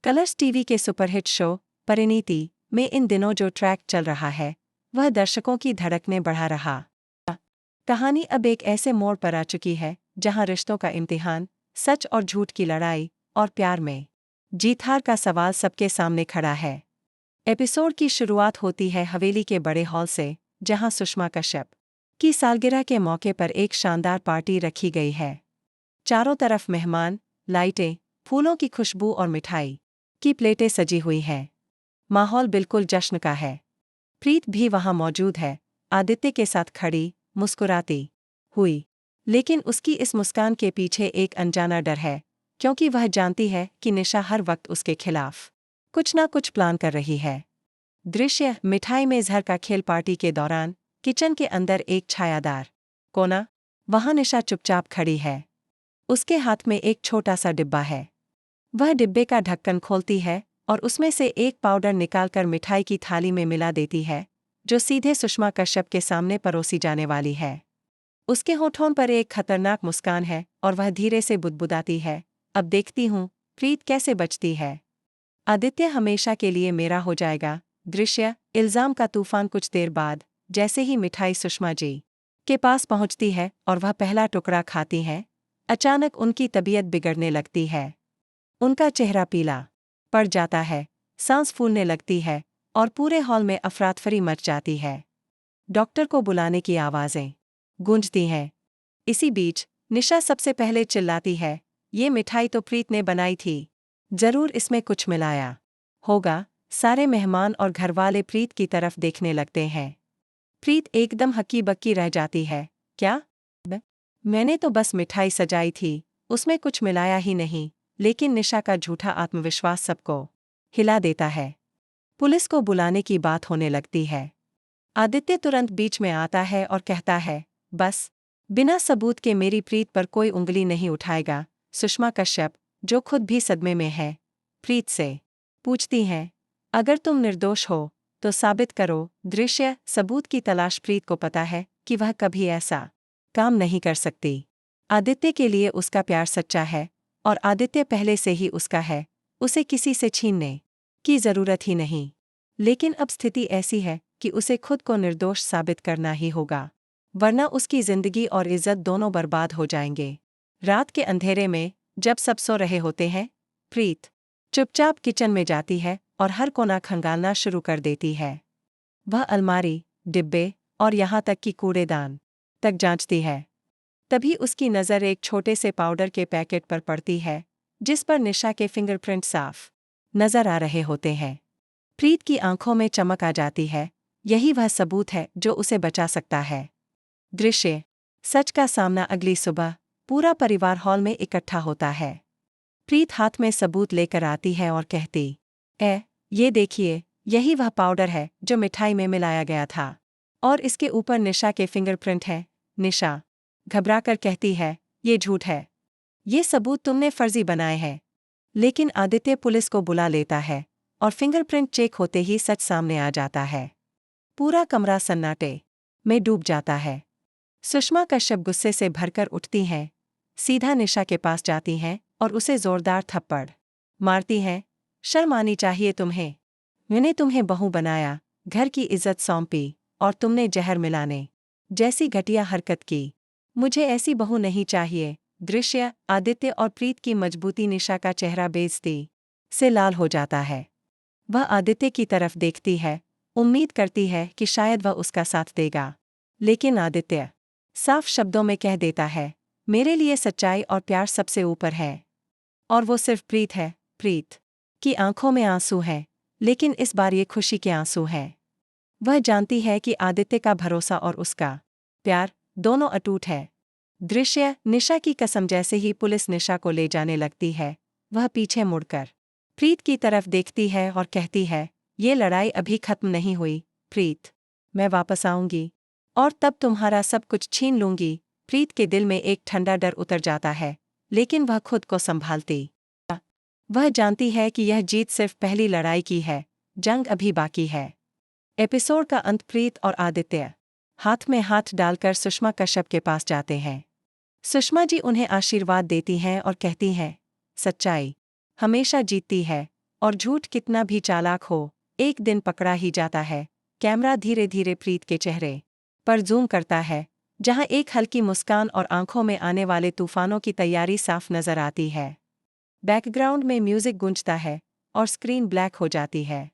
Colors TV के superhit show Parineeti में इन दिनों जो ट्रैक चल रहा है वह दर्शकों की धड़कनें बढ़ा रहा। कहानी अब एक ऐसे मोड़ पर आ चुकी है जहां रिश्तों का इम्तिहान, सच और झूठ की लड़ाई और प्यार में जीत हार का सवाल सबके सामने खड़ा है। एपिसोड की शुरुआत होती है हवेली के बड़े हॉल से, जहां सुषमा कश्यप की सालगिरह के मौके पर एक शानदार पार्टी रखी गई है। चारों तरफ मेहमान, लाइटें, फूलों की खुशबू और मिठाई की प्लेटें सजी हुई हैं। माहौल बिल्कुल जश्न का है। प्रीत भी वहां मौजूद है, आदित्य के साथ खड़ी, मुस्कुराती हुई। लेकिन उसकी इस मुस्कान के पीछे एक अनजाना डर है, क्योंकि वह जानती है कि निशा हर वक्त उसके खिलाफ कुछ ना कुछ प्लान कर रही है। दृश्य मिठाई में जहर का खेल पार्टी के दौरान किचन के अंदर एक छायादार कोना। वहां निशा चुपचाप खड़ी है। उसके हाथ में एक छोटा सा डिब्बा है। वह डिब्बे का ढक्कन खोलती है और उसमें से एक पाउडर निकालकर मिठाई की थाली में मिला देती है, जो सीधे सुषमा कश्यप के सामने परोसी जाने वाली है। उसके होठों पर एक खतरनाक मुस्कान है और वह धीरे से बुदबुदाती है, अब देखती हूँ प्रीत कैसे बचती है। आदित्य हमेशा के लिए मेरा हो जाएगा। दृश्य इल्जाम का तूफान। कुछ देर बाद जैसे ही मिठाई सुषमा जी के पास पहुंचती है और वह पहला टुकड़ा खाती हैं, अचानक उनकी तबीयत बिगड़ने लगती है। उनका चेहरा पीला पड़ जाता है, सांस फूलने लगती है और पूरे हॉल में अफरातफरी मच जाती है। डॉक्टर को बुलाने की आवाज़ें गूंजती हैं। इसी बीच निशा सबसे पहले चिल्लाती है, ये मिठाई तो प्रीत ने बनाई थी, जरूर इसमें कुछ मिलाया होगा। सारे मेहमान और घरवाले प्रीत की तरफ देखने लगते हैं। प्रीत एकदम हक्की बक्की रह जाती है, क्या? मैंने तो बस मिठाई सजाई थी, उसमें कुछ मिलाया ही नहीं। लेकिन निशा का झूठा आत्मविश्वास सबको हिला देता है। पुलिस को बुलाने की बात होने लगती है। आदित्य तुरंत बीच में आता है और कहता है, बस बिना सबूत के मेरी प्रीत पर कोई उंगली नहीं उठाएगा। सुषमा कश्यप, जो खुद भी सदमे में है, प्रीत से पूछती हैं, अगर तुम निर्दोष हो तो साबित करो। दृश्य सबूत की तलाश। प्रीत को पता है कि वह कभी ऐसा काम नहीं कर सकती। आदित्य के लिए उसका प्यार सच्चा है और आदित्य पहले से ही उसका है, उसे किसी से छीनने की जरूरत ही नहीं। लेकिन अब स्थिति ऐसी है कि उसे खुद को निर्दोष साबित करना ही होगा, वरना उसकी जिंदगी और इज्जत दोनों बर्बाद हो जाएंगे। रात के अंधेरे में जब सब सो रहे होते हैं, प्रीत चुपचाप किचन में जाती है और हर कोना खंगालना शुरू कर देती है। वह अलमारी, डिब्बे और यहाँ तक कि कूड़ेदान तक जांचती है। तभी उसकी नज़र एक छोटे से पाउडर के पैकेट पर पड़ती है, जिस पर निशा के फिंगरप्रिंट साफ नजर आ रहे होते हैं। प्रीत की आंखों में चमक आ जाती है, यही वह सबूत है जो उसे बचा सकता है। दृश्य सच का सामना। अगली सुबह पूरा परिवार हॉल में इकट्ठा होता है। प्रीत हाथ में सबूत लेकर आती है और कहती, ये देखिए, यही वह पाउडर है जो मिठाई में मिलाया गया था, और इसके ऊपर निशा के फिंगरप्रिंट हैं। निशा घबराकर कहती है, ये झूठ है, ये सबूत तुमने फर्जी बनाए हैं। लेकिन आदित्य पुलिस को बुला लेता है और फिंगरप्रिंट चेक होते ही सच सामने आ जाता है। पूरा कमरा सन्नाटे में डूब जाता है। सुषमा कश्यप गुस्से से भरकर उठती हैं, सीधा निशा के पास जाती हैं और उसे जोरदार थप्पड़ मारती हैं। शर्म आनी चाहिए तुम्हें, मैंने तुम्हें बहू बनाया, घर की इज्जत सौंपी और तुमने जहर मिलाने जैसी घटिया हरकत की। मुझे ऐसी बहू नहीं चाहिए। दृश्य आदित्य और प्रीत की मजबूती। निशा का चेहरा बेइज्जती से लाल हो जाता है। वह आदित्य की तरफ देखती है, उम्मीद करती है कि शायद वह उसका साथ देगा। लेकिन आदित्य साफ शब्दों में कह देता है, मेरे लिए सच्चाई और प्यार सबसे ऊपर है, और वो सिर्फ प्रीत है। प्रीत की आंखों में आंसू हैं, लेकिन इस बार ये खुशी के आंसू हैं। वह जानती है कि आदित्य का भरोसा और उसका प्यार दोनों अटूट है। दृश्य निशा की कसम। जैसे ही पुलिस निशा को ले जाने लगती है, वह पीछे मुड़कर प्रीत की तरफ देखती है और कहती है, ये लड़ाई अभी खत्म नहीं हुई प्रीत, मैं वापस आऊंगी और तब तुम्हारा सब कुछ छीन लूंगी। प्रीत के दिल में एक ठंडा डर उतर जाता है, लेकिन वह खुद को संभालती। वह जानती है कि यह जीत सिर्फ पहली लड़ाई की है, जंग अभी बाकी है। एपिसोड का अंत। प्रीत और आदित्य हाथ में हाथ डालकर सुषमा कश्यप के पास जाते हैं। सुषमा जी उन्हें आशीर्वाद देती हैं और कहती हैं, सच्चाई हमेशा जीतती है और झूठ कितना भी चालाक हो, एक दिन पकड़ा ही जाता है। कैमरा धीरे धीरे प्रीत के चेहरे पर जूम करता है, जहां एक हल्की मुस्कान और आंखों में आने वाले तूफानों की तैयारी साफ नजर आती है। बैकग्राउंड में म्यूजिक गूंजता है और स्क्रीन ब्लैक हो जाती है।